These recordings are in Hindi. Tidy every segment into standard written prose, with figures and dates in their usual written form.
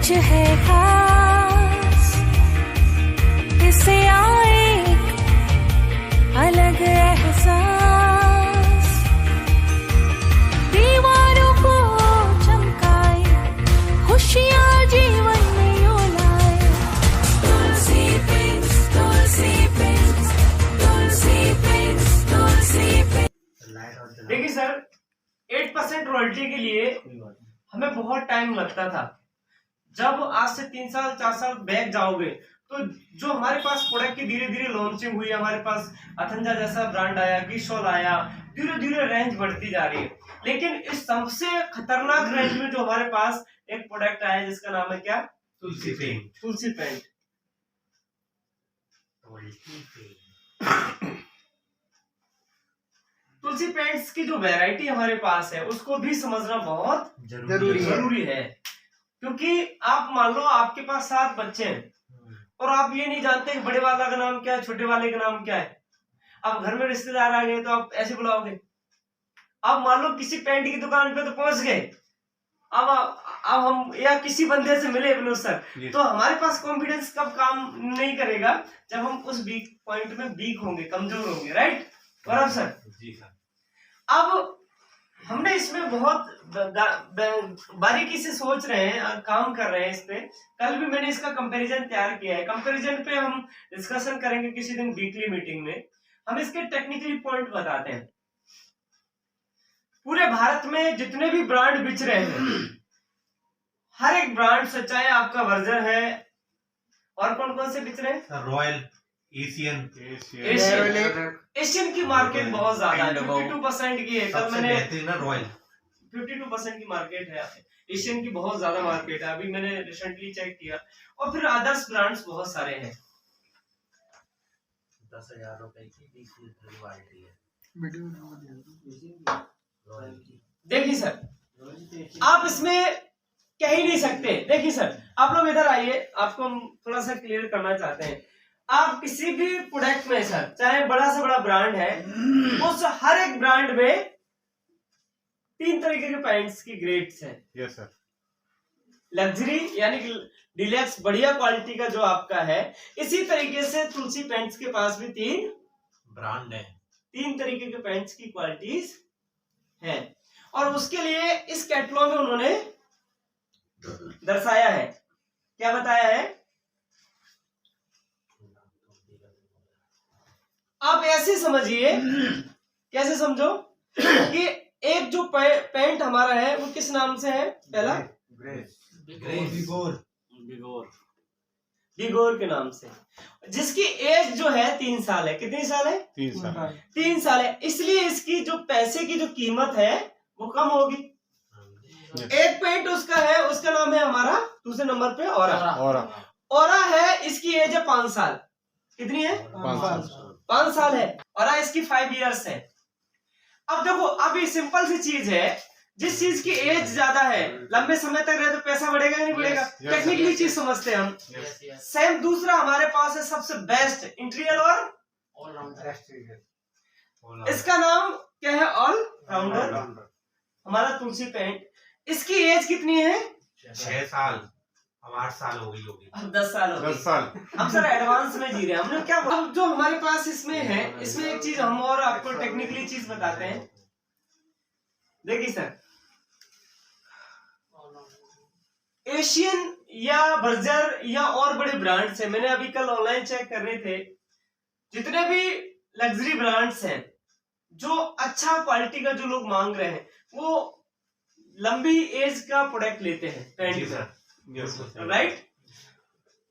कुछ है खास, इसे आए अलग एहसास, दीवारों को चमकाए, खुशियाँ जीवन में यूं लाए। तुलसी पेंट्स, तुलसी पेंट्स, तुलसी पेंट्स, तुलसी पेंट्स। देखिए सर, 8% रॉयल्टी के लिए हमें बहुत टाइम लगता था। जब आज से 3 साल 4 साल बैक जाओगे तो जो हमारे पास प्रोडक्ट की धीरे धीरे लॉन्चिंग हुई, हमारे पास अथंजा जैसा ब्रांड आया, किशोल आया, धीरे धीरे रेंज बढ़ती जा रही है। लेकिन इस सबसे खतरनाक रेंज में जो हमारे पास एक प्रोडक्ट आया जिसका नाम है क्या? तुलसी पेंट। तुलसी पेंट। तुलसी पेंट्स की जो वैरायटी हमारे पास है उसको भी समझना बहुत जरूरी है। क्योंकि आप मान लो आपके पास 7 बच्चे हैं और आप ये नहीं जानते कि बड़े वाला का नाम क्या है, छोटे वाले का नाम क्या है। अब घर में रिश्तेदार आ गए तो आप ऐसे बुलाओगे। अब मान लो किसी पेंट की दुकान पे तो पहुंच गए, अब हम या किसी बंदे से मिले विनोद सर, तो हमारे पास कॉन्फिडेंस कब काम नहीं करेगा? जब हम उस वीक पॉइंट में वीक होंगे, कमजोर होंगे। राइट बराबर सर? जी सर। अब हमने इसमें बहुत बारीकी से सोच रहे हैं और काम कर रहे हैं इस पे। कल भी मैंने इसका कंपैरिजन तैयार किया है। कंपैरिजन पे हम डिस्कशन करेंगे किसी दिन वीकली मीटिंग में। हम इसके टेक्निकली पॉइंट बताते हैं। पूरे भारत में जितने भी ब्रांड बिच रहे हैं, हर एक ब्रांड से, चाहे आपका वर्जर है और कौन कौन से बिच रहे हैं? रॉयल, एशियन की मार्केट बहुत ज्यादा है, 52% की है। कल मैंने रॉयल 52% की मार्केट है। एशियन की बहुत ज्यादा मार्केट है, अभी मैंने रिसेंटली चेक किया। और फिर अदर्स ब्रांड्स बहुत सारे हैं। 10,000 रुपए की 20 लीटर बाल्टी है। देखिए सर, आप इसमें कह ही नहीं सकते। देखिए सर, आप लोग इधर आइए, आपको हम थोड़ा सा क्लियर करना चाहते हैं। आप किसी भी प्रोडक्ट में सर, चाहे बड़ा से बड़ा ब्रांड है, उस हर एक ब्रांड में 3 तरीके के पेंट्स की ग्रेड्स हैं। Yes sir. लग्जरी यानी कि डिलक्स, बढ़िया क्वालिटी का जो आपका है। इसी तरीके से तुलसी पेंट्स के पास भी 3 ब्रांड है, 3 तरीके के पेंट्स की क्वालिटीज हैं। और उसके लिए इस कैटलॉग में उन्होंने दर्शाया है। क्या बताया है? आप ऐसे समझिए, कैसे समझो कि एक जो पेंट हमारा है वो किस नाम से है? पहला बिगोर के नाम से, जिसकी एज जो है 3 साल है। कितनी साल है? 3 साल है। इसलिए इसकी जो पैसे की जो कीमत है वो कम होगी। एक पेंट उसका है, उसका नाम है हमारा दूसरे नंबर पे ओरा है। इसकी एज है 5 साल। कितनी है? 5 साल है। और इसकी 5 इयर्स है। अब देखो, अब ये सिंपल सी चीज है, जिस चीज की एज ज्यादा है, लंबे समय तक रहे तो पैसा बढ़ेगा नहीं बढ़ेगा? टेक्निकली चीज समझते हैं हम। सेम दूसरा हमारे पास है सबसे बेस्ट इंटीरियर और इसका नाम क्या है? All rounder. हमारा तुलसी पेंट, इसकी एज कितनी है? 6 साल। अब 8 साल हो गई होगी। अब 10 साल हो गई। हम सर एडवांस में जी रहे हैं। हमने क्या, अब जो हमारे पास इसमें है, इसमें एक चीज हम और आपको टेक्निकली चीज बताते हैं। देखिए सर, एशियन या बर्जर या और बड़े ब्रांड्स हैं, मैंने अभी कल ऑनलाइन चेक कर रहे थे, जितने भी लग्जरी ब्रांड्स हैं, जो अच्छा क्वालिटी का जो लोग मांग रहे हैं, वो लंबी एज का प्रोडक्ट लेते हैं पेंट का। राइट?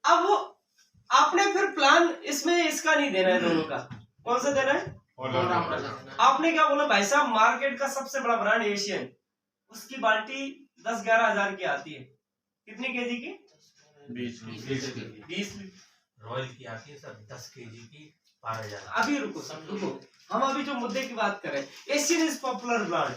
अब आपने फिर प्लान इसमें इसका नहीं देना है, दोनों का। कौन सा देना है? आपने क्या बोला? भाई साहब, मार्केट का सबसे बड़ा ब्रांड एशियन, उसकी बाल्टी 10-11 हजार की आती है। कितनी केजी की? 20। रॉयल की आती है सर 10 केजी की 12,000। अभी रुको, हम अभी जो मुद्दे की बात कर रहे हैं, एशियन इज पॉपुलर ब्रांड।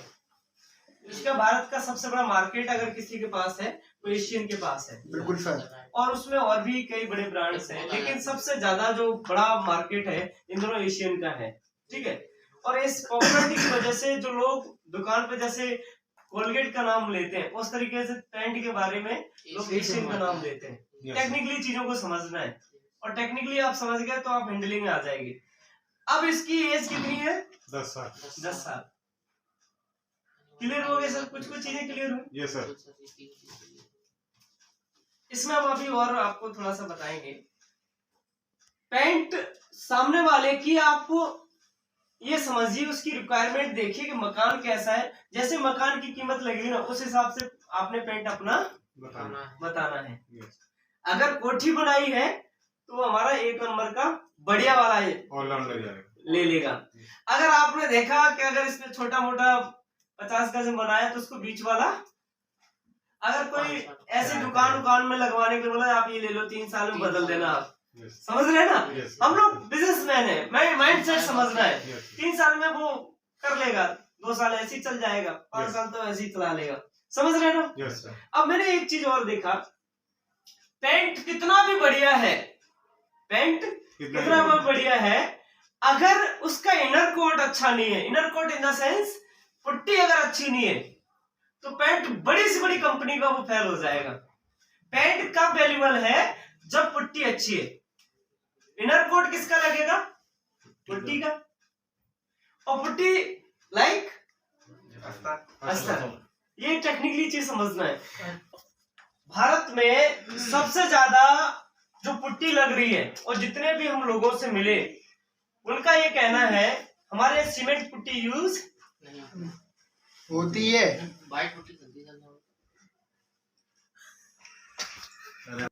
इसका भारत का सबसे बड़ा मार्केट अगर किसी के पास है तो एशियन के पास है। बिल्कुल सर। और उसमें और भी कई बड़े ब्रांड्स हैं, लेकिन सबसे ज्यादा जो बड़ा मार्केट है इन दोनों एशियन का है। ठीक है? और इस पॉपुलरिटी की वजह से जो लोग दुकान पे जैसे कोलगेट का नाम लेते हैं, उस तरीके से पेंट के बारे में लोग एशियन का नाम लेते हैं। टेक्निकली चीजों को समझना है, और टेक्निकली आप समझ गए तो आप हैंडलिंग में आ जाएगी। अब इसकी एज कितनी है? 10 साल। 10 साल। क्लियर हो गए सर? कुछ कुछ चीजें क्लियर हुई? Yes sir. इसमें हम अभी और आपको थोड़ा सा बताएंगे। पेंट सामने वाले की आपको ये समझिए, उसकी रिक्वायरमेंट देखिए कि मकान कैसा है। जैसे मकान की कीमत लगेगी ना, उस हिसाब से आपने पेंट अपना बताना है। अगर कोठी बनाई है तो हमारा 1 नंबर का बढ़िया वाला है, ले लेगा। अगर आपने देखा कि अगर इसमें छोटा मोटा 50 गज बनाया तो उसको बीच वाला, अगर कोई ऐसे दुकान में लगवाने के लिए बोला आप ये ले लो 3 साल में बदल देना, आप समझ रहे हैं ना? हम लोग बिजनेसमैन है, माइंड सेट समझना है। 3 साल में वो कर लेगा, 2 साल ऐसे ही चल जाएगा, 5 साल तो ऐसे ही चला लेगा, समझ रहे हैं ना? अब मैंने एक चीज और देखा, पेंट कितना भी बढ़िया है, पेंट कितना भी बढ़िया है, अगर उसका इनर कोट अच्छा नहीं है, inner coat in the sense putty अगर अच्छी नहीं है, तो पेंट बड़ी से बड़ी कंपनी का वो फेल हो जाएगा। पेंट कब वैल्यूबल है? जब पुट्टी अच्छी है। इनर कोट किसका लगेगा? पुट्टी का। और पुट्टी लाइक अस्तर। ये टेक्निकली चीज समझना है। भारत में सबसे ज्यादा जो पुट्टी लग रही है, और जितने भी हम लोगों से मिले उनका ये कहना है हमारे सीमेंट पुट्टी यूज होती है।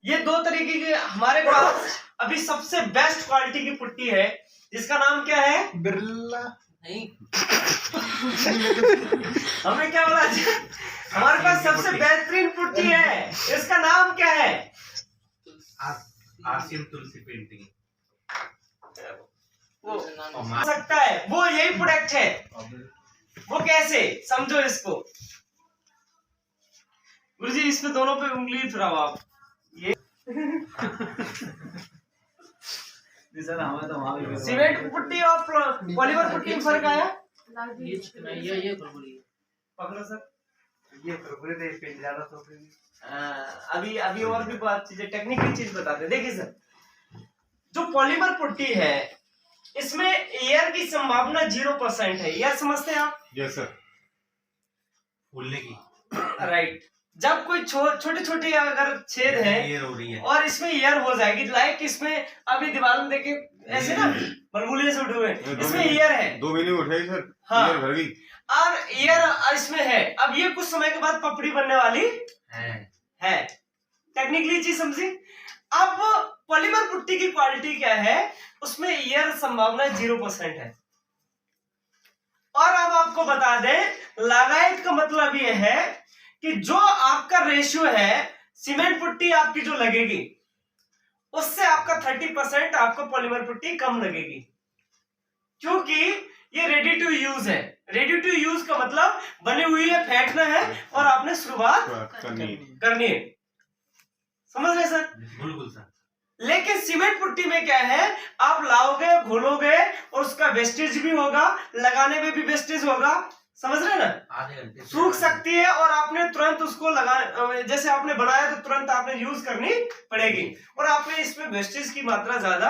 ये 2 तरीके की हमारे पास अभी सबसे बेस्ट क्वालिटी की पुट्टी है, जिसका नाम क्या है? बिरला नहीं हमने क्या बोला? हमारे पास सबसे बेहतरीन पुट्टी है, इसका नाम क्या है? आसिम तुलसी पेंटिंग। वो सकता है, वो यही प्रोडक्ट है। वो कैसे? समझो इसको गुरुजी, इसमें दोनों पे उंगली फिराओ आप। ये सीमेंट पुट्टी और पॉलीमर पुट्टी में फर्क आया? ये पकड़ो सर, ये अभी और भी बात चीजें टेक्निकल चीज बताते हैं। देखिए सर, जो पॉलीमर पुट्टी है इसमें एयर की संभावना 0% है। एयर समझते हैं आप? Yes sir. फूलने की राइट। जब कोई छोटे छोटे अगर छेद है एयर हो रही है और इसमें एयर हो जाएगी, लाइक इसमें अभी दीवार में देखे ऐसे ना बलबुले से उठे हुए, इसमें एयर है। 2 महीने में उठाई सर। हाँ। एयर भर गई। और एयर इसमें है। अब ये कुछ समय के बाद पपड़ी बनने वाली है। टेक्निकली चीज समझी? अब पॉलीमर पुट्टी की क्वालिटी क्या है? उसमें एयर संभावना 0% है। और अब आपको बता दें, लागायत का मतलब ये है कि जो आपका रेशियो है, सीमेंट पुट्टी आपकी जो लगेगी उससे आपका 30% आपको पॉलीमर पुट्टी कम लगेगी, क्योंकि ये रेडी टू यूज है। रेडी टू यूज का मतलब बनी हुई है, फेंकना है और आपने शुरुआत करनी है। समझ रहे सर? बिल्कुल सर। लेकिन सीमेंट पुट्टी में क्या है, आप लाओगे, घोलोगे और उसका वेस्टेज भी होगा, लगाने में भी वेस्टेज होगा। समझ रहे ना? आधे घंटे सूख सकती है और आपने तुरंत उसको लगा, जैसे आपने बनाया तो तुरंत आपने यूज करनी पड़ेगी, और आपने इसमें वेस्टेज की मात्रा ज्यादा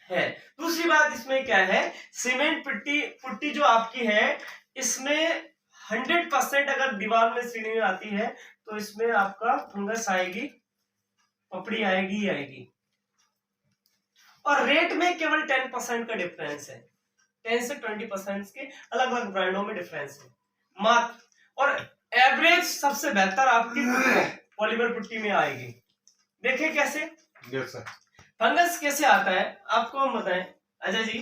है। दूसरी बात इसमें क्या है, सीमेंट पुट्टी जो आपकी है इसमें 100% अगर दीवार में सीलिंग आती है तो इसमें आपका फंगस आएगी, पपड़ी आएगी ही आएगी। और रेट में केवल 10% का डिफरेंस है। 10 से 20% के अलग अलग ब्रांडों में डिफरेंस है मात्र। और एवरेज सबसे बेहतर आपकी पॉलीमर पुट्टी में आएगी। देखिए कैसे? Yes sir. फंगस कैसे आता है आपको हम बताएं अजय जी।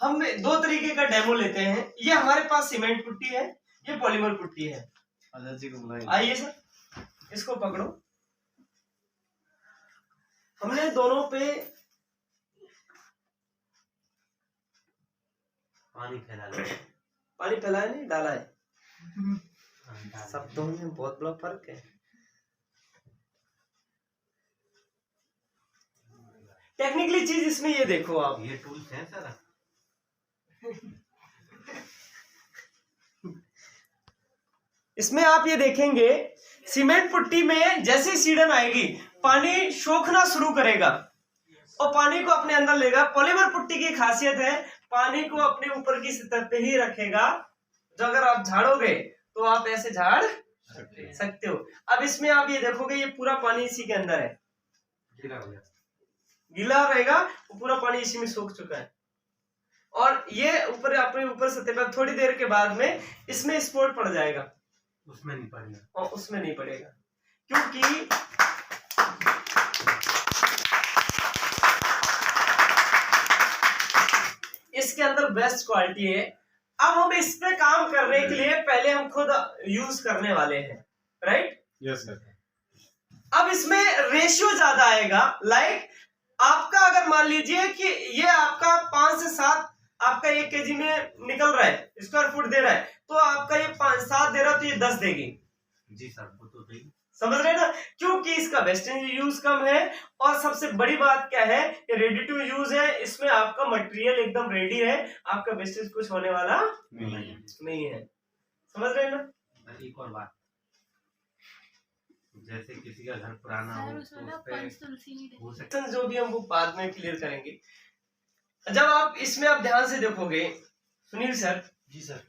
हम 2 तरीके का डेमो लेते हैं। ये हमारे पास सीमेंट पुट्टी है, ये पॉलीमर पुट्टी है। अजय जी को बुलाइए। आइए सर, इसको पकड़ो। हमने दोनों पे पानी फैला लिया। पानी फैलाया नहीं, डाला है। शब्दों में बहुत बड़ा फर्क है। टेक्निकली चीज इसमें ये देखो आप, ये टूल्स हैं सर। इसमें आप ये देखेंगे सीमेंट पुट्टी में जैसे सीडन आएगी पानी सोखना शुरू करेगा और पानी को अपने अंदर लेगा। पॉलीमर पुट्टी की खासियत है पानी को अपने ऊपर की सतह पे ही रखेगा, जो अगर आप झाड़ोगे तो आप ऐसे झाड़ सकते हो। अब इसमें आप ये देखोगे ये पूरा पानी इसी के अंदर है, गीला रहेगा, वो पूरा पानी इसी में सूख चुका है और ये ऊपर अपने ऊपर सतह पर थोड़ी देर के बाद में इसमें स्पॉट पड़ जाएगा, उसमें नहीं पड़ेगा और उसमें नहीं पड़ेगा क्योंकि इसके अंदर बेस्ट क्वालिटी है। अब हम इस पे काम करने के लिए पहले हम खुद यूज करने वाले हैं, राइट? Yes sir. अब इसमें रेशियो ज्यादा आएगा। लाइक आपका अगर मान लीजिए कि ये आपका 5 से 7 आपका 1 kg में निकल रहा है, स्क्वायर फुट दे रहा है, तो आपका ये 5-7 दे रहा है तो ये 10 देगी। जी सर, वो तो देगी। समझ रहे ना, क्योंकि इसका वेस्टेज यूज कम है और सबसे बड़ी बात क्या है, ये रेडी टू यूज है। इसमें आपका मटेरियल एकदम रेडी है, आपका वेस्टेज कुछ होने वाला नहीं है। समझ रहे ना। एक और बात, जैसे किसी का घर पुराना हो तो हो सकता जो भी हम वो बाद में क्लियर करेंगे। जब आप इसमें आप ध्यान से देखोगे, सुनील सर। जी सर।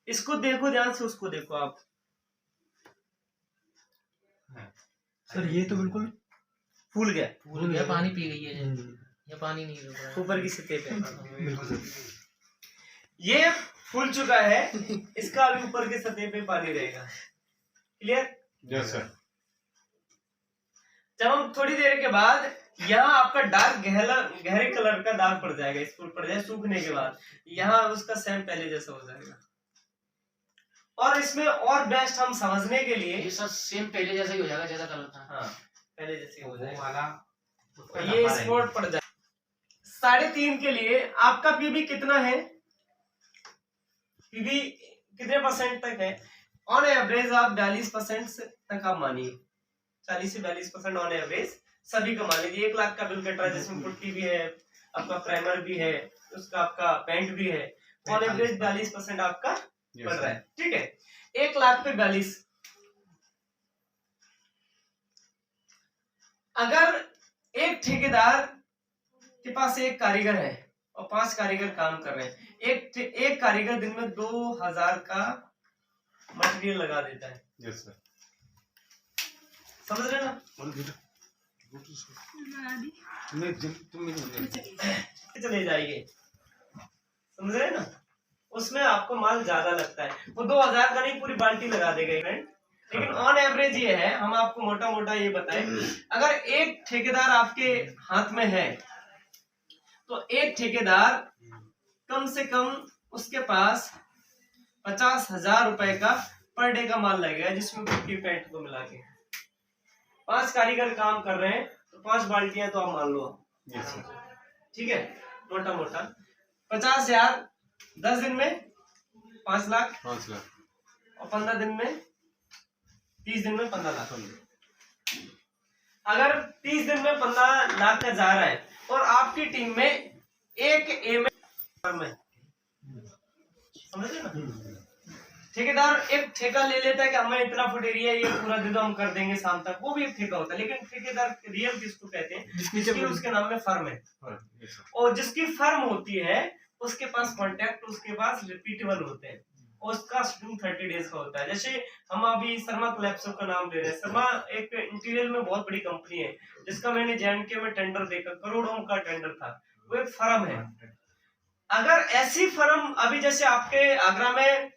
इसको देखो ध्यान से, उसको देखो आप। सर ये तो बिल्कुल फूल गया, पानी पी गई है ये पानी नहीं रुक रहा ऊपर की सतह पे। बिल्कुल सर। ये फूल चुका है, इसका अभी ऊपर की सतह पे पानी रहेगा। क्लियर? Yes sir. जब हम थोड़ी देर के बाद यहाँ आपका डार्क गहरे कलर का दाग पड़ जाएगा, इस पड़ जाए सूखने के बाद, यहाँ उसका सेम पहले जैसा हो जाएगा। और इसमें और बेस्ट हम समझने के लिए ये सर सेम पहले जैसा ही हो जाएगा जैसा कलर था। हाँ, पहले जैसे हो जाएगा। वाला ये स्पॉट पड़ जाए। 3.5 के लिए आपका पीबी कितना है? पीबी कितने % तक है? ऑन एवरेज आप 42% तक आप मानिए, 40 से 42% ऑन एवरेज सभी का मान लीजिए। 1 लाख का बिल कट रहा है जिसमें पुट्टी भी है, आपका प्राइमर भी है, उसका आपका पेंट भी है। ऑन एवरेज 42% आपका पड़ रहा है। ठीक है, 1 लाख पे 42। अगर एक ठेकेदार के पास 1 कारीगर है और 5 कारीगर काम कर रहे हैं, एक कारीगर दिन में 2000 का मटेरियल लगा देता है। Yes sir. समझ रहे ना। चले जाइए, समझ रहे ना। उसमें आपको माल ज्यादा लगता है, वो 2000 का नहीं पूरी बाल्टी लगा देगा इवेंट। लेकिन ऑन एवरेज ये है, हम आपको मोटा मोटा ये बताएं, अगर एक ठेकेदार आपके हाथ में है तो एक ठेकेदार कम से कम उसके पास 50,000 रुपए का पर डे का माल लगेगा, जिसमें पुट्टी पेंट को मिला के 5 कारीगर काम कर रहे हैं तो 5 बाल्टियां तो आप मान लो। ठीक है, मोटा मोटा 50,000 10 दिन में 5 लाख, 5 लाख और 15 दिन में 30 दिन में 15 लाख। अगर 30 दिन में 15 लाख का जा रहा है और आपकी टीम में एक एम है, समझ रहे ना। ठेकेदार एक ठेका ले लेता है कि हमें इतना फुट एरिया ये पूरा दे दो, हम कर देंगे शाम तक, वो भी एक ठेका होता है। लेकिन ठेकेदार रियल किसको कहते हैं? जिसकी उसके नाम में फर्म है, और जिसकी फर्म होती है उसके पास कॉन्ट्रैक्ट, उसके पास रिपीटेबल होते हैं, और उसका शेड्यूल 30 डेज का होता है। जैसे हम अभी शर्मा कोलैप्सो का नाम ले रहे हैं। शर्मा एक इंटीरियर में बहुत बड़ी कंपनी है, जिसका मैंने JNK में टेंडर देखा, करोड़ों का टेंडर था। वो एक फर्म है। अगर ऐसी फर्म अभी जैसे आपके आगरा में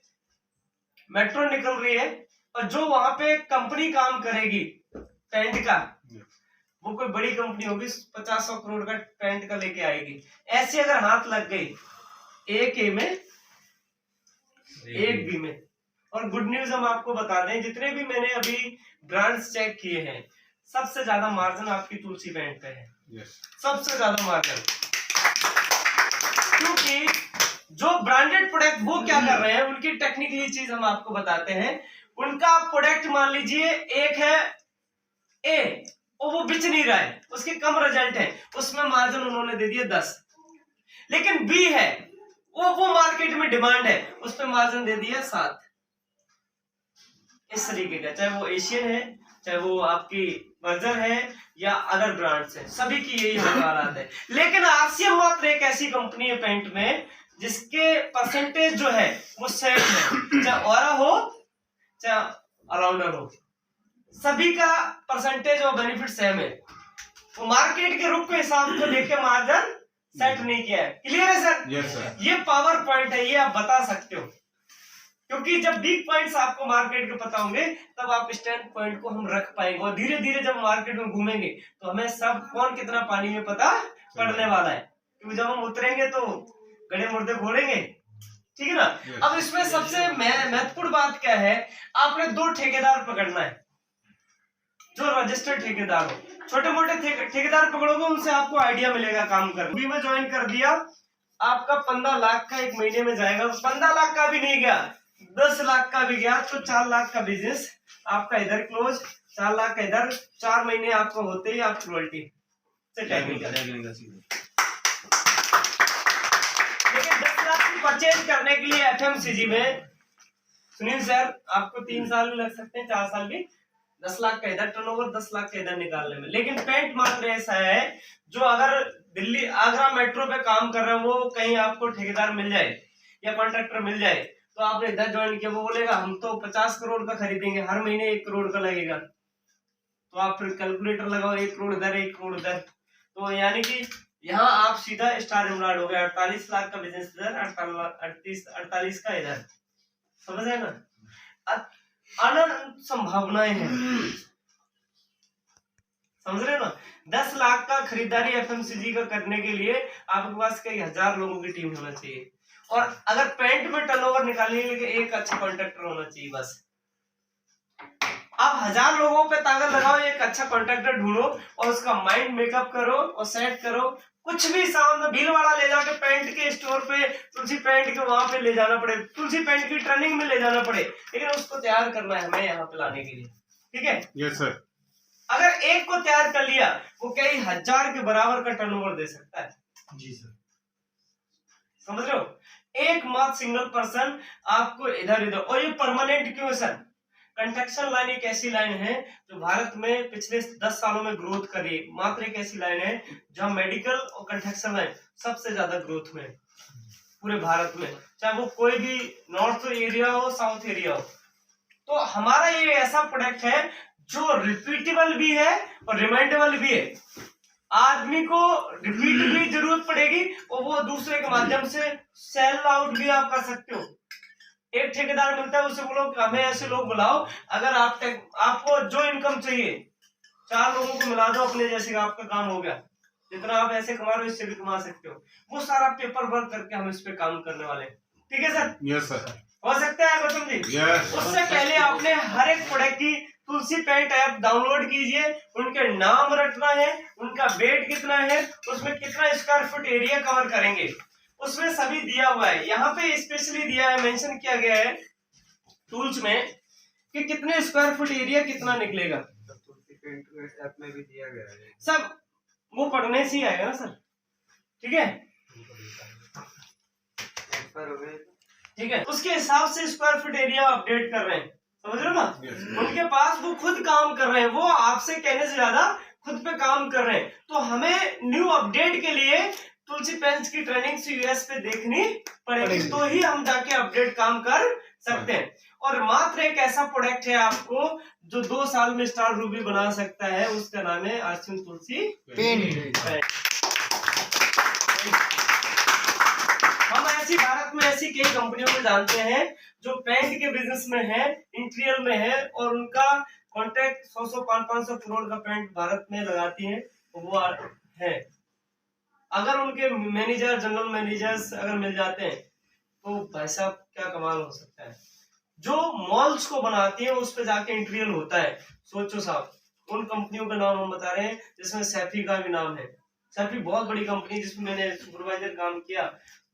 मेट्रो निकल रही है और जो वहां पे कंपनी काम करेगी पेंट का, वो कोई बड़ी कंपनी होगी, 50-100 करोड़ का पेंट का लेके आएगी। ऐसे अगर हाथ लग गई एक ए में एक बी में। और गुड न्यूज हम आपको बता दें, जितने भी मैंने अभी ब्रांड्स चेक किए हैं, सबसे ज्यादा मार्जिन आपकी तुलसी पेंट पे है। सबसे ज्यादा मार्जिन, क्योंकि जो ब्रांडेड प्रोडक्ट वो क्या कर रहे हैं, उनकी टेक्निकली चीज हम आपको बताते हैं। उनका प्रोडक्ट मान लीजिए एक है ए और वो बिच नहीं रहा है, उसके कम रिजल्ट है, उसमें मार्जिन उन्होंने दे दिया 10। लेकिन बी है, वो मार्केट में डिमांड है, उस पर मार्जिन दे दिया 7। इस तरीके का, चाहे वो एशियन है, चाहे वो आपकी बर्जर है या अदर ब्रांड्स है, सभी की यही हालात है। लेकिन आरसीएम मात्र एक ऐसी कंपनी है पेंट में जिसके परसेंटेज जो है वो सेम है, चाहे ऑरा हो चाहे अराउंडर हो, सभी का परसेंटेज और बेनिफिट सेम है। तो मार्केट के रुख के हिसाब को देख के मार्जिन सेट नहीं किया है। क्लियर है सर? Yes sir. ये पावर पॉइंट है, ये आप बता सकते हो, क्योंकि जब बिग पॉइंट्स आपको मार्केट के पता होंगे तब आप स्टैंड पॉइंट को हम रख पाएंगे, और धीरे धीरे जब मार्केट में घूमेंगे तो हमें सब कौन कितना पानी में पता पड़ने वाला है, क्योंकि जब हम उतरेंगे तो गड़े मुर्दे खोलेंगे, ठीक है ना। अब इसमें सबसे महत्वपूर्ण बात क्या है, आपने 2 ठेकेदार पकड़ना है जो रजिस्टर्ड ठेकेदार हो। छोटे मोटे ठेकेदार पकड़ोगे उनसे आपको आइडिया मिलेगा काम करने। अभी में ज्वाइन कर दिया, आपका 15 लाख का एक महीने में जाएगा, 15 लाख का भी नहीं गया, 10 लाख का भी गया तो 4 लाख का बिजनेस आपका इधर क्लोज, 4 लाख का इधर, 4 महीने आपको होते ही आप रॉयल्टी से टैगलिंग करेंगे। लेकिन 10 लाख की परचेज करने के लिए एफएमसीजी में सुनील सर आपको 3 साल भी लग सकते हैं, 4 साल भी, 10 लाख का इधर टर्नओवर, 10 लाख का इधर निकालने में। लेकिन पेंट मात्र ऐसा है जो अगर दिल्ली आगरा मेट्रो पे काम कर रहे हो, वो कहीं आपको ठेकेदार मिल जाए या कॉन्ट्रैक्टर मिल जाए तो आपने इधर ज्वाइन किया, वो बोलेगा हम तो 50 करोड़ का खरीदेंगे, हर महीने 1 करोड़ का लगेगा, तो आप फिर कैलकुलेटर लगाओ, 1 करोड़ इधर 1 करोड़ इधर, तो यानी कि यहाँ आप सीधा स्टार एमराल्ड हो गया, 48 लाख का बिजनेस इधर, 48 का इधर, समझ रहे ना। अनंत संभावनाएं हैं, समझ रहे हो ना। 10 लाख का खरीदारी एफएमसीजी का करने के लिए आपके पास कई हजार लोगों की टीम होना चाहिए, और अगर पेंट में टर्नओवर निकालने के लिए एक अच्छा कॉन्ट्रैक्टर होना चाहिए बस। आप 1000 लोगों पे ताकत लगाओ, एक अच्छा कॉन्ट्रैक्टर ढूंढो और उसका माइंड मेकअप करो और सेट करो। कुछ भी सामान भील वाला ले जाके पेंट के स्टोर पे, तुलसी पेंट के वहां पे ले जाना पड़े, तुलसी पेंट की ट्रेनिंग में ले जाना पड़े, लेकिन उसको तैयार करना है हमें यहाँ पे लाने के लिए, ठीक है। Yes sir. अगर एक को तैयार कर लिया वो कई हजार के बराबर का टर्नओवर दे सकता है। जी सर। समझ रहे हो, एक मात्र सिंगल पर्सन आपको इधर इधर, और ये परमानेंट क्यों है सर? कंस्ट्रक्शन लाइन एक ऐसी लाइन है जो भारत में पिछले 10 सालों में ग्रोथ करी, मात्र एक ऐसी लाइन है जहां मेडिकल और कंस्ट्रक्शन लाइन सबसे ज्यादा ग्रोथ में पूरे भारत में, चाहे वो कोई भी नॉर्थ एरिया हो साउथ एरिया हो। तो हमारा ये ऐसा प्रोडक्ट है जो रिपीटेबल भी है और रिमाइंडेबल भी है। आदमी को रिपीट भी जरूरत पड़ेगी और वो दूसरे के माध्यम से सेल आउट भी आप कर सकते हो। एक ठेकेदार मिलता है, उससे बोलो कि हमें ऐसे लोग बुलाओ, अगर आपको जो इनकम चाहिए 4 लोगों को मिला दो अपने जैसे का, आपका काम हो गया। जितना आप ऐसे कमा रहे हो इससे भी कमा सकते हो। वो सारा पेपर वर्क करके हम इस पे काम करने वाले, ठीक है सर? Yes sir. हो सकता है गौतम जी? यस। उससे पहले आपने हर एक प्रोडक्ट की तुलसी पेंट ऐप डाउनलोड कीजिए, उनके नाम रटना है, उनका वेट कितना है, उसमें कितना स्क्वायर फुट एरिया कवर करेंगे, उसमें सभी दिया हुआ है। यहाँ पे स्पेशली दिया है, मेंशन किया गया है टूल्स में कि कितने स्क्वायर फुट एरिया कितना निकलेगा। ऐप में भी दिया गया है सब वो पढ़ने से ही आएगा ना सर, ठीक है? ठीक है, उसके हिसाब से स्क्वायर फुट एरिया अपडेट कर रहे हैं, समझ रहे हो ना। उनके पास वो खुद काम कर रहे हैं, वो आपसे कहने से ज्यादा खुद पे काम कर रहे हैं। तो हमें न्यू अपडेट के लिए तुलसी पेंट्स की ट्रेनिंग यूएस पे देखनी पड़ेगी, तो ही हम जाके अपडेट काम कर सकते हैं। और मात्र एक ऐसा प्रोडक्ट है आपको जो 2 साल में स्टार रूबी बना सकता है, उसका नाम है आरसीएम तुलसी पेंट। हम ऐसी भारत में ऐसी कई कंपनियों को जानते हैं जो पेंट के बिजनेस में है, इंटीरियर में है, और उनका कॉन्ट्रैक्ट 100-500 करोड़ का पेंट भारत में लगाती है, वो है। अगर उनके मैनेजर, जनरल मैनेजर्स अगर मिल जाते हैं तो भाई साहब क्या कमाल हो सकता है। जो मॉल्स को बनाती है उस पे जाके इंटीरियर होता है। सोचो साहब, उन कंपनियों का नाम हम बता रहे हैं जिसमें सैफी का भी नाम है। सैफी बहुत बड़ी कंपनी जिसमें मैंने सुपरवाइजर काम किया,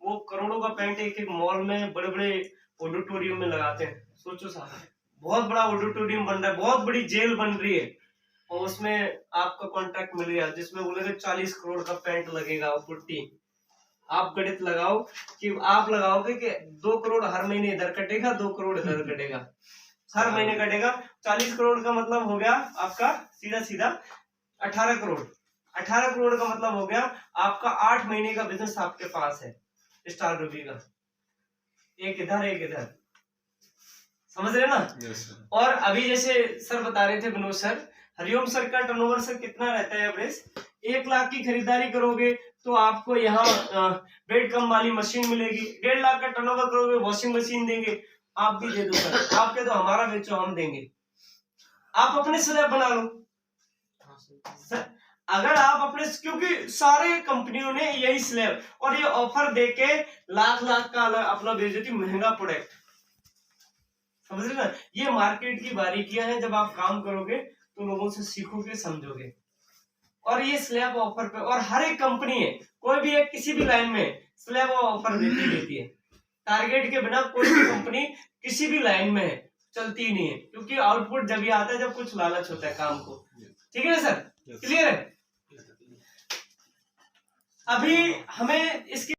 वो करोड़ों का पेंट एक मॉल में, बड़े बड़े ऑडिटोरियम में लगाते हैं। सोचो साहब, बहुत बड़ा ऑडिटोरियम बन रहा है, बहुत बड़ी जेल बन रही है, और उसमें आपका कॉन्ट्रैक्ट मिल गया जिसमें बोलेंगे 40 करोड़ का पेंट लगेगा और पुट्टी। आप गणित लगाओ कि आप लगाओगे कि 2 करोड़ हर महीने इधर कटेगा, 2 करोड़ इधर कटेगा, हर महीने कटेगा। 40 करोड़ का मतलब हो गया आपका सीधा सीधा 18 करोड़। 18 करोड़ का मतलब हो गया आपका 8 महीने का बिजनेस आपके पास है स्टार रूबी का। एक इधर एक इधर, समझ रहे ना। Yes sir. और अभी जैसे सर बता रहे थे विनोद सर, हरिओम सर का टर्नओवर सर कितना रहता है एवरेज? 1 लाख की खरीदारी करोगे तो आपको यहाँ बेड कम वाली मशीन मिलेगी। 1.5 लाख का टर्नओवर करोगे वॉशिंग मशीन देंगे। आप भी दे दो सर, आपके तो हमारा बेचो हम देंगे, आप अपने स्लैब बना लो सर। अगर आप अपने, क्योंकि सारे कंपनियों ने यही स्लैब और ये ऑफर देके लाख का अपना बेच देती महंगा प्रोडक्ट, समझ रहे ना। ये मार्केट की बारीकियां हैं, जब आप काम करोगे तो लोगों से सीखोगे समझोगे। और ये स्लैब ऑफर पे, और हर एक कंपनी है, कोई भी एक किसी भी लाइन में स्लैब ऑफर देती है। टारगेट के बिना कोई भी कंपनी किसी भी लाइन में है चलती ही नहीं है, क्योंकि आउटपुट जब ये आता है जब कुछ लालच होता है काम को। ठीक है ना सर, क्लियर है। अभी हमें इसकी